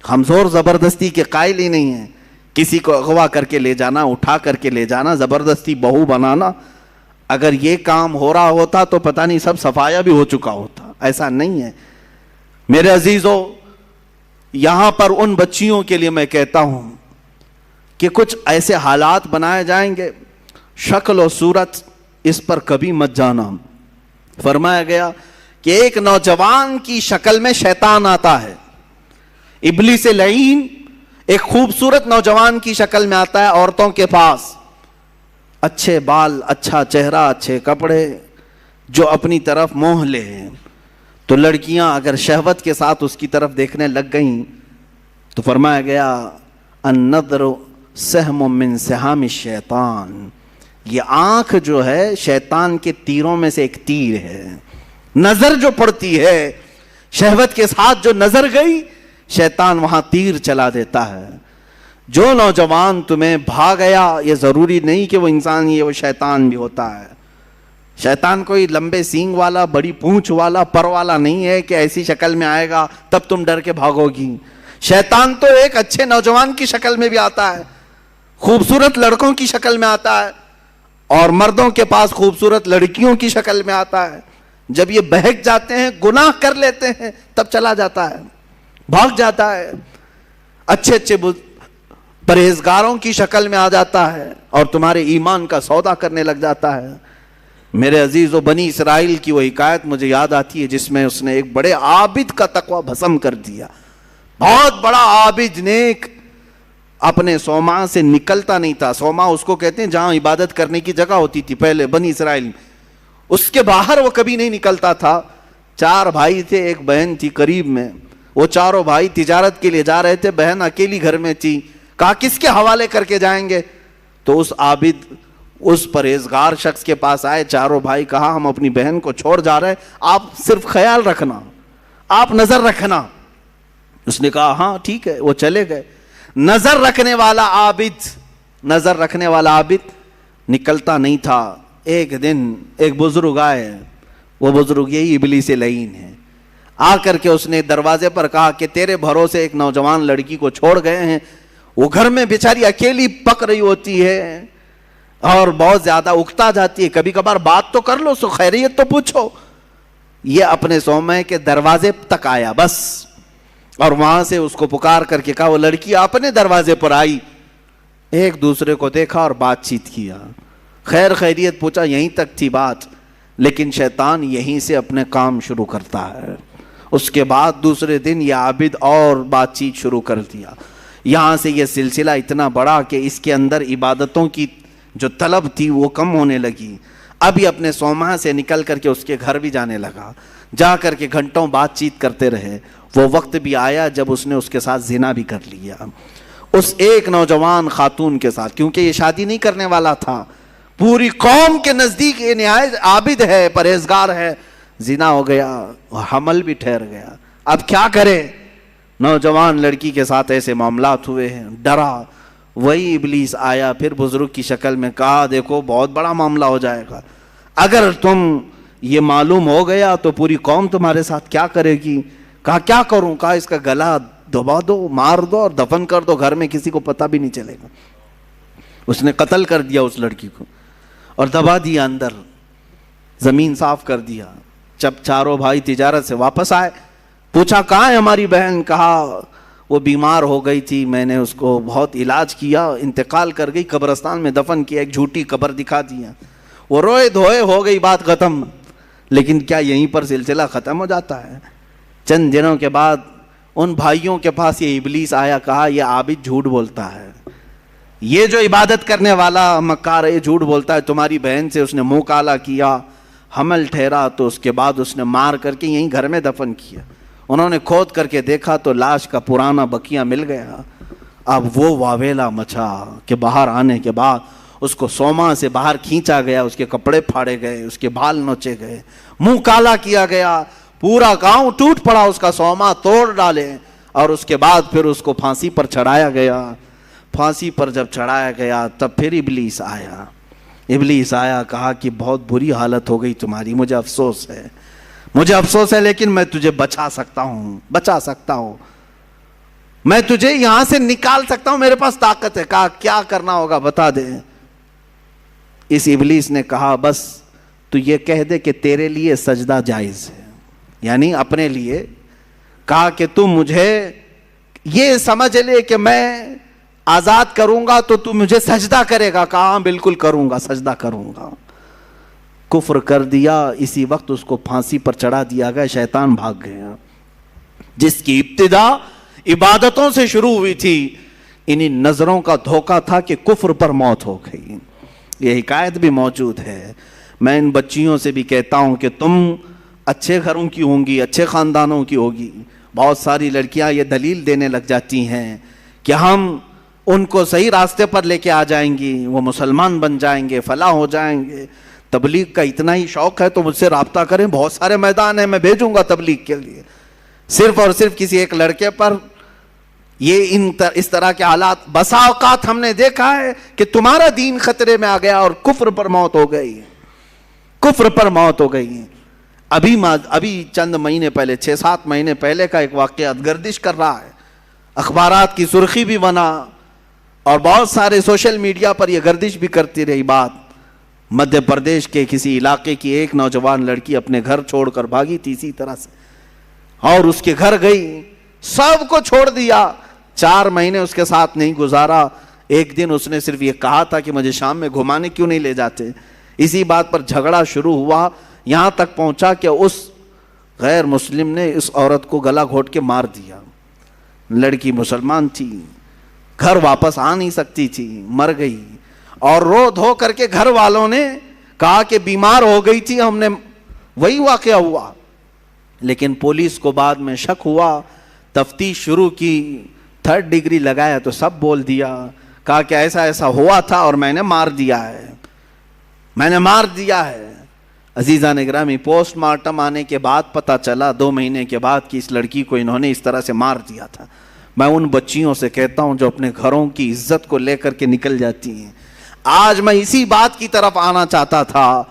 ہم زور زبردستی کے قائل ہی نہیں ہیں. کسی کو اغوا کر کے لے جانا, اٹھا کر کے لے جانا, زبردستی بہو بنانا, اگر یہ کام ہو رہا ہوتا تو پتہ نہیں سب صفایا بھی ہو چکا ہوتا. ایسا نہیں ہے میرے عزیزو. یہاں پر ان بچیوں کے لیے میں کہتا ہوں کہ کچھ ایسے حالات بنائے جائیں گے, شکل و صورت اس پر کبھی مت جانا. فرمایا گیا کہ ایک نوجوان کی شکل میں شیطان آتا ہے, ابلیس لعین ایک خوبصورت نوجوان کی شکل میں آتا ہے عورتوں کے پاس, اچھے بال, اچھا چہرہ, اچھے کپڑے, جو اپنی طرف موہ لے. تو لڑکیاں اگر شہوت کے ساتھ اس کی طرف دیکھنے لگ گئیں تو فرمایا گیا النظر سہم من سہام الشیطان, یہ آنکھ جو ہے شیطان کے تیروں میں سے ایک تیر ہے. نظر جو پڑتی ہے, شہوت کے ساتھ جو نظر گئی, شیطان وہاں تیر چلا دیتا ہے. جو نوجوان تمہیں بھا گیا, یہ ضروری نہیں کہ وہ انسان ہی ہے, وہ شیطان بھی ہوتا ہے. شیطان کوئی لمبے سینگ والا, بڑی پونچھ والا, پر والا نہیں ہے کہ ایسی شکل میں آئے گا تب تم ڈر کے بھاگو گی. شیطان تو ایک اچھے نوجوان کی شکل میں بھی آتا ہے, خوبصورت لڑکوں کی شکل میں آتا ہے, اور مردوں کے پاس خوبصورت لڑکیوں کی شکل میں آتا ہے. جب یہ بہک جاتے ہیں, گناہ کر لیتے ہیں, تب چلا جاتا ہے, بھاگ جاتا ہے, اچھے اچھے پرہیزگاروں کی شکل میں آ جاتا ہے اور تمہارے ایمان کا سودا کرنے لگ جاتا ہے. میرے عزیزو, بنی اسرائیل کی وہ حکایت مجھے یاد آتی ہے جس میں اس نے ایک بڑے عابد کا تقوی بھسم کر دیا. بہت بڑا عابد, نیک, اپنے صومعہ سے نکلتا نہیں تھا. صومعہ اس کو کہتے ہیں جہاں عبادت کرنے کی جگہ ہوتی تھی پہلے بنی اسرائیل میں, اس کے باہر وہ کبھی نہیں نکلتا تھا. 4 بھائی تھے, ایک بہن تھی قریب میں. وہ چاروں بھائی تجارت کے لیے جا رہے تھے, بہن اکیلی گھر میں تھی. کہا کس کے حوالے کر کے جائیں گے؟ تو اس عابد, اس پرہیزگار شخص کے پاس آئے چاروں بھائی. کہا ہم اپنی بہن کو چھوڑ جا رہے ہیں, آپ صرف خیال رکھنا, آپ نظر رکھنا. اس نے کہا ہاں ٹھیک ہے. وہ چلے گئے. نظر رکھنے والا عابد, نظر رکھنے والا عابد نکلتا نہیں تھا. ایک دن ایک بزرگ آئے, وہ بزرگ یہی ابلیس لعین ہے. آ کر کے اس نے دروازے پر کہا کہ تیرے بھروسے ایک نوجوان لڑکی کو چھوڑ گئے ہیں, وہ گھر میں بیچاری اکیلی پک رہی ہوتی ہے اور بہت زیادہ اکتا جاتی ہے, کبھی کبھار بات تو کر لو, سو خیریت تو پوچھو. یہ اپنے صومعے کے دروازے تک آیا بس, اور وہاں سے اس کو پکار کر کے کہا. وہ لڑکی اپنے دروازے پر آئی, ایک دوسرے کو دیکھا اور بات چیت کیا, خیر خیریت پوچھا, یہیں تک تھی بات. لیکن شیطان یہیں سے اپنے کام شروع کرتا ہے. اس کے بعد دوسرے دن یہ عابد اور بات چیت شروع کر دیا. یہاں سے یہ سلسلہ اتنا بڑا کہ اس کے اندر عبادتوں کی جو طلب تھی وہ کم ہونے لگی. اب یہ اپنے صومعہ سے نکل کر کے اس کے گھر بھی جانے لگا, جا کر کے گھنٹوں بات چیت کرتے رہے. وہ وقت بھی آیا جب اس نے اس کے ساتھ زنا بھی کر لیا, اس ایک نوجوان خاتون کے ساتھ, کیونکہ یہ شادی نہیں کرنے والا تھا. پوری قوم کے نزدیک یہ نہایت عابد ہے, پرہیزگار ہے. زنا ہو گیا, حمل بھی ٹھہر گیا. اب کیا کرے؟ نوجوان لڑکی کے ساتھ ایسے معاملات ہوئے ہیں, ڈرا. وہی ابلیس آیا پھر بزرگ کی شکل میں, کہا دیکھو بہت بڑا معاملہ ہو جائے گا, اگر تم یہ معلوم ہو گیا تو پوری قوم تمہارے ساتھ کیا کرے گی. کہا کیا کروں؟ کہا اس کا گلا دبا دو, مار دو اور دفن کر دو, گھر میں کسی کو پتہ بھی نہیں چلے گا. اس نے قتل کر دیا اس لڑکی کو اور دبا دیا اندر, زمین صاف کر دیا. جب چاروں بھائی تجارت سے واپس آئے, پوچھا کہاں ہے ہماری بہن؟ کہا وہ بیمار ہو گئی تھی, میں نے اس کو بہت علاج کیا, انتقال کر گئی, قبرستان میں دفن کیا, ایک جھوٹی قبر دکھا دیا. وہ روئے دھوئے, ہو گئی بات ختم. لیکن کیا یہیں پر سلسلہ ختم ہو جاتا ہے؟ چند دنوں کے بعد ان بھائیوں کے پاس یہ ابلیس آیا, کہا یہ عابد جھوٹ بولتا ہے, یہ جو عبادت کرنے والا مکار ہے یہ جھوٹ بولتا ہے. تمہاری بہن سے اس نے منہ کالا کیا, حمل ٹھہرا, تو اس کے بعد اس نے مار کر کے یہیں گھر میں دفن کیا. انہوں نے کھود کر کے دیکھا تو لاش کا پرانا بقیہ مل گیا. اب وہ واویلا مچا کہ باہر آنے کے بعد اس کو صومعہ سے باہر کھینچا گیا, اس کے کپڑے پھاڑے گئے, اس کے بال نوچے گئے, منہ کالا کیا گیا, پورا گاؤں ٹوٹ پڑا, اس کا صومعہ توڑ ڈالے, اور اس کے بعد پھر اس کو پھانسی پر چڑھایا گیا. پھانسی پر جب چڑھایا گیا تب پھر ابلیس آیا. ابلیس آیا, کہا کہ بہت بری حالت ہو گئی تمہاری, مجھے افسوس ہے, مجھے افسوس ہے, لیکن میں تجھے بچا سکتا ہوں, بچا سکتا ہوں. میں تجھے یہاں سے نکال سکتا ہوں، میرے پاس طاقت ہے. کہا کیا کرنا ہوگا بتا دے. اس ابلیس نے کہا بس تو یہ کہہ دے کہ تیرے لیے سجدہ جائز ہے، یعنی اپنے لیے. کہا کہ تم مجھے یہ سمجھ لے کہ میں آزاد کروں گا تو تم مجھے سجدہ کرے گا. کہا ہاں بالکل کروں گا، سجدہ کروں گا. کفر کر دیا. اسی وقت اس کو پھانسی پر چڑھا دیا گیا. شیطان بھاگ گیا. جس کی ابتدا عبادتوں سے شروع ہوئی تھی، انہی نظروں کا دھوکہ تھا کہ کفر پر موت ہو گئی. یہ حکایت بھی موجود ہے. میں ان بچیوں سے بھی کہتا ہوں کہ تم اچھے گھروں کی ہوں گی، اچھے خاندانوں کی ہوگی. بہت ساری لڑکیاں یہ دلیل دینے لگ جاتی ہیں کہ ہم ان کو صحیح راستے پر لے کے آ جائیں گی، وہ مسلمان بن جائیں گے، فلاح ہو جائیں گے. تبلیغ کا اتنا ہی شوق ہے تو مجھ سے رابطہ کریں، بہت سارے میدان ہیں، میں بھیجوں گا تبلیغ کے لیے. صرف اور صرف کسی ایک لڑکے پر یہ اس طرح کے حالات بسا اوقات ہم نے دیکھا ہے کہ تمہارا دین خطرے میں آ گیا اور کفر پر موت ہو گئی. کفر پر موت ہو گئی. ابھی چند مہینے پہلے، 6-7 مہینے پہلے کا ایک واقعہ گردش کر رہا ہے، اخبارات کی سرخی بھی بنا اور بہت سارے سوشل میڈیا پر یہ گردش بھی کرتی رہی بات. مدھیہ پردیش کے کسی علاقے کی ایک نوجوان لڑکی اپنے گھر چھوڑ کر بھاگی تھی اسی طرح سے، اور اس کے گھر گئی، سب کو چھوڑ دیا. 4 مہینے اس کے ساتھ نہیں گزارا. ایک دن اس نے صرف یہ کہا تھا کہ مجھے شام میں گھمانے کیوں نہیں لے جاتے. اسی بات پر جھگڑا شروع ہوا، یہاں تک پہنچا کہ اس غیر مسلم نے اس عورت کو گلا گھونٹ کے مار دیا. لڑکی مسلمان تھی، گھر واپس آ نہیں سکتی تھی، مر گئی. اور رو دھو کر کے گھر والوں نے کہا کہ بیمار ہو گئی تھی، ہم نے وہی واقعہ ہوا. لیکن پولیس کو بعد میں شک ہوا، تفتیش شروع کی، 3rd ڈگری لگایا تو سب بول دیا. کہا کہ ایسا ایسا ہوا تھا اور میں نے مار دیا ہے، میں نے مار دیا ہے. عزیزان گرامی، پوسٹ مارٹم آنے کے بعد پتہ چلا 2 مہینے کے بعد کہ اس لڑکی کو انہوں نے اس طرح سے مار دیا تھا. میں ان بچیوں سے کہتا ہوں جو اپنے گھروں کی عزت کو لے کر کے نکل جاتی ہیں. آج میں اسی بات کی طرف آنا چاہتا تھا.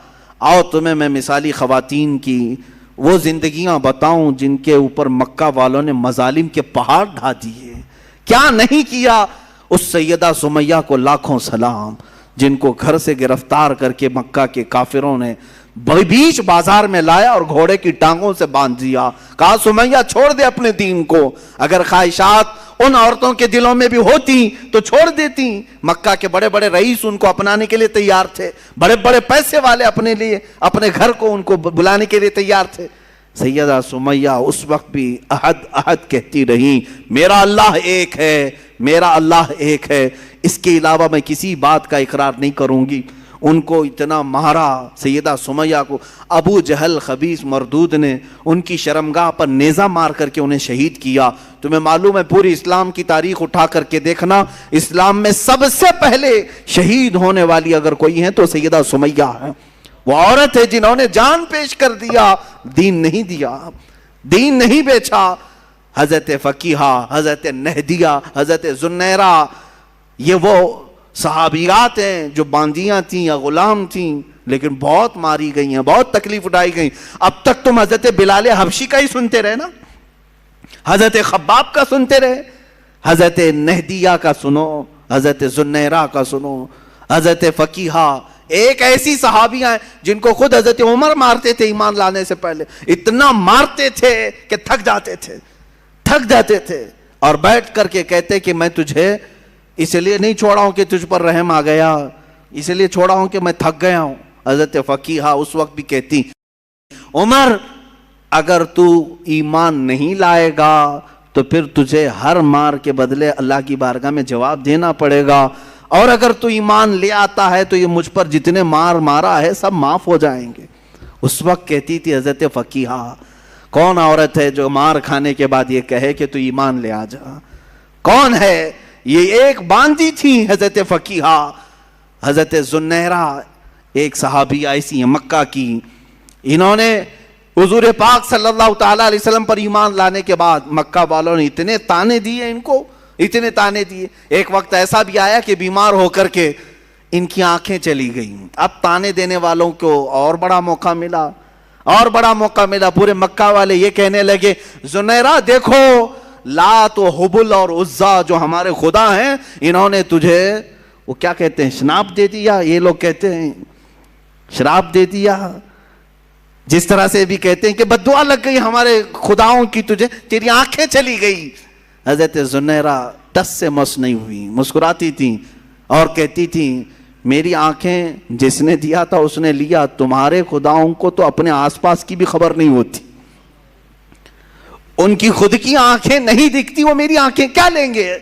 آؤ تمہیں میں مثالی خواتین کی وہ زندگیاں بتاؤں جن کے اوپر مکہ والوں نے مظالم کے پہاڑ ڈھا دیے. کیا نہیں کیا. اس سیدہ سمیہ کو لاکھوں سلام، جن کو گھر سے گرفتار کر کے مکہ کے کافروں نے بیچ بازار میں لایا اور گھوڑے کی ٹانگوں سے باندھ دیا. کہا سمیہ چھوڑ دے اپنے دین کو. اگر خواہشات ان عورتوں کے دلوں میں بھی ہوتی تو چھوڑ دیتی. مکہ کے بڑے بڑے رئیس ان کو اپنانے کے لیے تیار تھے، بڑے بڑے پیسے والے اپنے لیے اپنے گھر کو ان کو بلانے کے لیے تیار تھے. سیدہ سمیہ اس وقت بھی احد احد کہتی رہی، میرا اللہ ایک ہے، میرا اللہ ایک ہے، اس کے علاوہ میں کسی بات کا اقرار نہیں کروں گی. ان کو اتنا مارا سیدہ سمیہ کو. ابو جہل خبیث مردود نے ان کی شرمگاہ پر نیزہ مار کر کے انہیں شہید کیا. تمہیں معلوم ہے پوری اسلام کی تاریخ اٹھا کر کے دیکھنا، اسلام میں سب سے پہلے شہید ہونے والی اگر کوئی ہے تو سیدہ سمیہ ہے. وہ عورت ہے جنہوں نے جان پیش کر دیا، دین نہیں دیا، دین نہیں بیچا. حضرت فقیہہ، حضرت نہدیہ، حضرت زنیرہ، یہ وہ صحابیات ہیں جو باندیاں تھیں یا غلام تھیں لیکن بہت ماری گئی ہیں، بہت تکلیف اٹھائی گئی. اب تک تم حضرت بلال حبشی کا ہی سنتے رہے نا، حضرت خباب کا سنتے رہے، حضرت نہدیہ کا سنو، حضرت زنیرہ کا سنو، حضرت فقیہہ. ایک ایسی صحابیاں ہیں جن کو خود حضرت عمر مارتے تھے ایمان لانے سے پہلے. اتنا مارتے تھے کہ تھک جاتے تھے اور بیٹھ کر کے کہتے کہ میں تجھے اس لیے نہیں چھوڑا ہوں کہ تجھ پر رحم آ گیا، اس لیے چھوڑا ہوں کہ میں تھک گیا ہوں. حضرت فقیہہ اس وقت بھی کہتی، عمر اگر تو ایمان نہیں لائے گا تو پھر تجھے ہر مار کے بدلے اللہ کی بارگاہ میں جواب دینا پڑے گا، اور اگر تو ایمان لے آتا ہے تو یہ مجھ پر جتنے مارا ہے سب معاف ہو جائیں گے. اس وقت کہتی تھی حضرت فقیہہ، کون عورت ہے جو مار کھانے کے بعد یہ کہے کہ تو ایمان لے آ جا؟ کون ہے؟ یہ ایک باندی تھی حضرت فقیہہ. حضرت زنیرہ ایک صحابی ایسی ہیں مکہ کی، انہوں نے حضور پاک صلی اللہ تعالی علیہ وسلم پر ایمان لانے کے بعد مکہ والوں نے اتنے تانے دیے ان کو، اتنے تانے دیے. ایک وقت ایسا بھی آیا کہ بیمار ہو کر کے ان کی آنکھیں چلی گئیں. اب تانے دینے والوں کو اور بڑا موقع ملا. پورے مکہ والے یہ کہنے لگے، زنیرہ دیکھو لات و حبل اور عزا جو ہمارے خدا ہیں، انہوں نے تجھے وہ کیا کہتے ہیں، شناپ دے دیا، یہ لوگ کہتے ہیں شراب دے دیا، جس طرح سے بھی کہتے ہیں کہ بددعا لگ گئی ہمارے خداؤں کی تجھے، تیری آنکھیں چلی گئی۔ حضرت زنیرہ ٹس سے مس نہیں ہوئی، مسکراتی تھیں اور کہتی تھیں میری آنکھیں جس نے دیا تھا اس نے لیا، تمہارے خداؤں کو تو اپنے آس پاس کی بھی خبر نہیں ہوتی، ان کی خود کی آنکھیں نہیں دکھتی، وہ میری آنکھیں کیا لیں گے۔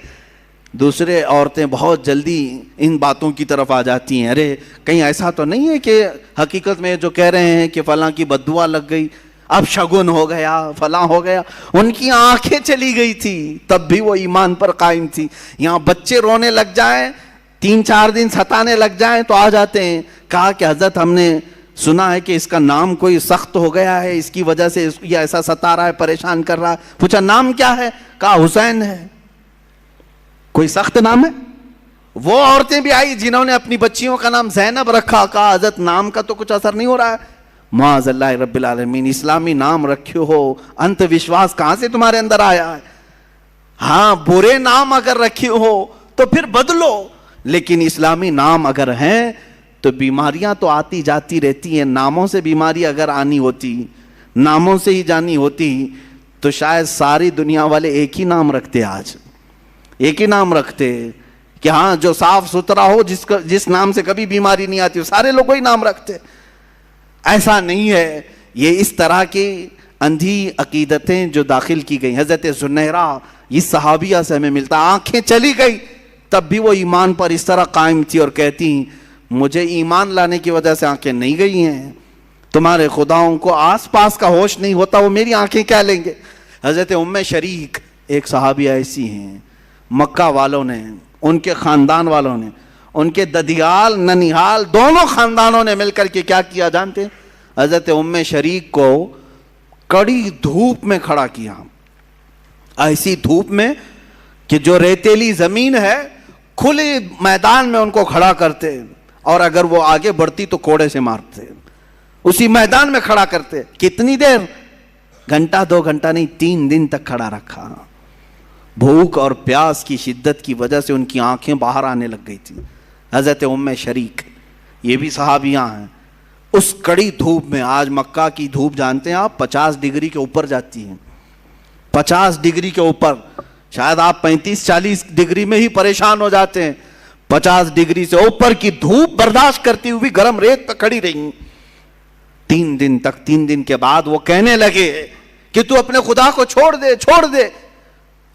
دوسرے عورتیں بہت جلدی ان باتوں کی طرف آ جاتی ہیں، ارے کہیں ایسا تو نہیں ہے کہ حقیقت میں جو کہہ رہے ہیں کہ فلاں کی بددعا لگ گئی، اب شگن ہو گیا، فلاں ہو گیا، ان کی آنکھیں چلی گئی تھی تب بھی وہ ایمان پر قائم تھی۔ یہاں بچے رونے لگ جائیں، 3-4 دن ستانے لگ جائیں تو آ جاتے ہیں، کہا کہ حضرت ہم نے سنا ہے کہ اس کا نام کوئی سخت ہو گیا ہے، اس کی وجہ سے یہ ایسا ستا رہا ہے، پریشان کر رہا ہے۔ پوچھا نام کیا ہے؟ کہا حسین ہے۔ کوئی سخت نام ہے؟ وہ عورتیں بھی آئی جنہوں نے اپنی بچیوں کا نام زینب رکھا، کہا حضرت نام کا تو کچھ اثر نہیں ہو رہا ہے۔ معاذ اللہ رب العالمین، اسلامی نام رکھے ہو، انت وشواس کہاں سے تمہارے اندر آیا ہے؟ ہاں برے نام اگر رکھے ہو تو پھر بدلو، لیکن اسلامی نام اگر ہیں تو بیماریاں تو آتی جاتی رہتی ہیں، ناموں سے بیماری اگر آنی ہوتی، ناموں سے ہی جانی ہوتی تو شاید ساری دنیا والے ایک ہی نام رکھتے، آج ایک ہی نام رکھتے کہ ہاں جو صاف ستھرا ہو، جس نام سے کبھی بیماری نہیں آتی، سارے لوگ وہی نام رکھتے۔ ایسا نہیں ہے، یہ اس طرح کی اندھی عقیدتیں جو داخل کی گئی۔ حضرت زنیرہ اس صحابیہ سے ہمیں ملتا، آنکھیں چلی گئی تب بھی وہ ایمان پر اس طرح قائم تھی اور کہتی مجھے ایمان لانے کی وجہ سے آنکھیں نہیں گئی ہیں، تمہارے خداؤں کو آس پاس کا ہوش نہیں ہوتا، وہ میری آنکھیں کیا لیں گے۔ حضرت ام شریک ایک صحابیہ ایسی ہیں، مکہ والوں نے، ان کے خاندان والوں نے، ان کے ددیال ننیحال دونوں خاندانوں نے مل کر کے کیا کیا جانتے ہیں؟ حضرت ام شریک کو کڑی دھوپ میں کھڑا کیا، ایسی دھوپ میں کہ جو ریتیلی زمین ہے کھلے میدان میں ان کو کھڑا کرتے، اور اگر وہ آگے بڑھتی تو کوڑے سے مارتے، اسی میدان میں کھڑا کرتے۔ کتنی دیر؟ گھنٹہ 2 گھنٹہ نہیں، 3 دن تک کھڑا رکھا۔ بھوک اور پیاس کی شدت کی وجہ سے ان کی آنکھیں باہر آنے لگ گئی تھی۔ حضرت ام شریک یہ بھی صحابیاں ہیں، اس کڑی دھوپ میں، آج مکہ کی دھوپ جانتے ہیں آپ 50 ڈگری کے اوپر جاتی ہیں، 50 ڈگری کے اوپر، شاید آپ 35-40 ڈگری میں ہی پریشان ہو جاتے ہیں، 50 ڈگری سے اوپر کی دھوپ برداشت کرتی ہوئی گرم ریت پہ کھڑی رہی 3 دن تک۔ 3 دن کے بعد وہ کہنے لگے کہ تو اپنے خدا کو چھوڑ دے، چھوڑ دے۔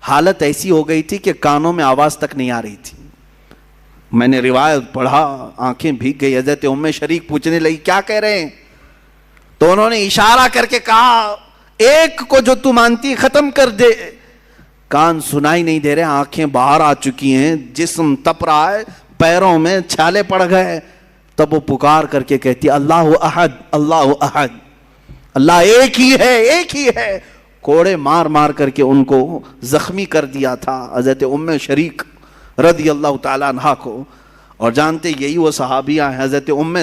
حالت ایسی ہو گئی تھی کہ کانوں میں آواز تک نہیں آ رہی تھی۔ میں نے روایت پڑھا، آنکھیں بھیگ گئی۔ حضرت ام شریک پوچھنے لگی کیا کہہ رہے ہیں؟ تو انہوں نے اشارہ کر کے کہا ایک کو جو تو مانتی ختم کر دے۔ کان سنائی نہیں دے رہے، آنکھیں باہر آ چکی ہیں، جسم تپ رہا ہے، پیروں میں چھالے پڑ گئے۔ تب وہ پکار کر کے کہتی اللہ احد، اللہ احد، اللہ ایک ہی ہے، ایک ہی ہے۔ کوڑے مار مار کر کے ان کو زخمی کر دیا تھا حضرت ام شریک رضی اللہ تعالیٰ عنہا کو۔ اور جانتے یہی وہ صحابیہ ہیں، حضرت ام